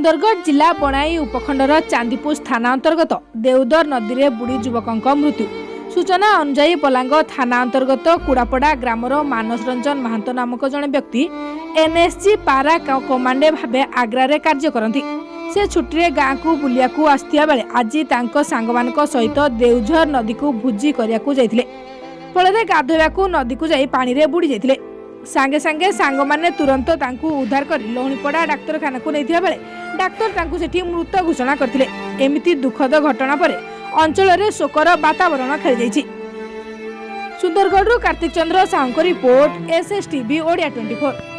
सुंदरगढ़ जिला बणाई उपखंडर चांदीपुर थाना अंतर्गत देवदर नदी में बुड़ी युवक मृत्यु। सूचना अनुसार पलांग थाना अंतर्गत कुड़ापड़ा ग्रामर मानस रंजन महांत नामक जड़े व्यक्ति एनएसजी पारा कमांडे भावे आग्रा कार्य करती। से छुट्टी गाँव को बुलिया आसथिया बेले आज सांग सहित देवझर नदी को भोजी करने फल गाधोवा नदी को जाई पानी रे बुड़ी जाते। सांगे सांगे सांग माने तुरंत तांकु उद्धार कर लोहणीपड़ा डाक्तरखाना को नहीं बेले डाक्तर तांकु सेठी मृत घोषणा करथिले। एमिति दुखद घटना पर अंचल में शोकर वातावरण खेल जाइछि। Sundargarh Kartik Chandra Sahu report SS TV Odia 24।